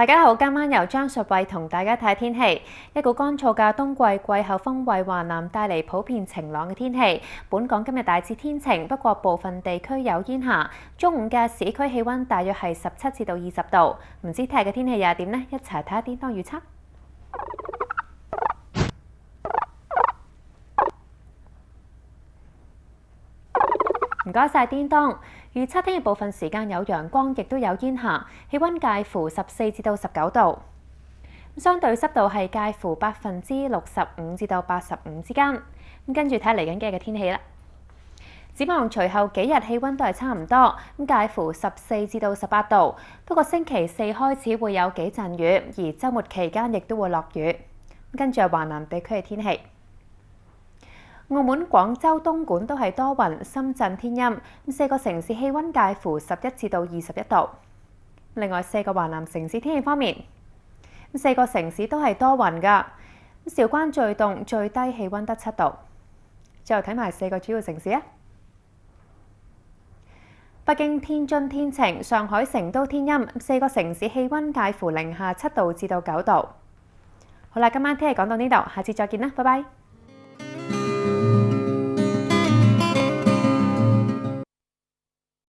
大家好，今晚由張淑慧同大家睇天氣。一股乾燥嘅冬季季候風為華南帶嚟普遍晴朗嘅天氣。本港今日大致天晴，不過部分地區有煙霞。中午嘅市區氣溫大約係17至到20度。唔知聽日嘅天氣又係點呢？一齊睇下叮當預測。唔該晒，叮當。預測聽日部分時間有陽光，亦都有煙霞，氣溫介乎14至到19度。相對濕度係介乎65%至到85%之間。跟住睇嚟緊嘅天氣啦。展望隨後幾日氣溫都係差唔多，介乎14至到18度。不過星期4開始會有幾陣雨，而週末期間亦都會落雨。跟住係華南地區嘅天氣。澳門、廣州、東莞都係多雲，深圳天陰。4個城市氣溫介乎11至到21度。另外4個華南城市天氣方面，4個城市都係多雲㗎。韶關最凍，最低氣溫得7度。最後睇埋4個主要城市啊。北京、天津天晴，上海、成都天陰。4個城市氣溫介乎零下7度至到9度。好啦，今晚天氣講到呢度，下次再見啦，拜拜。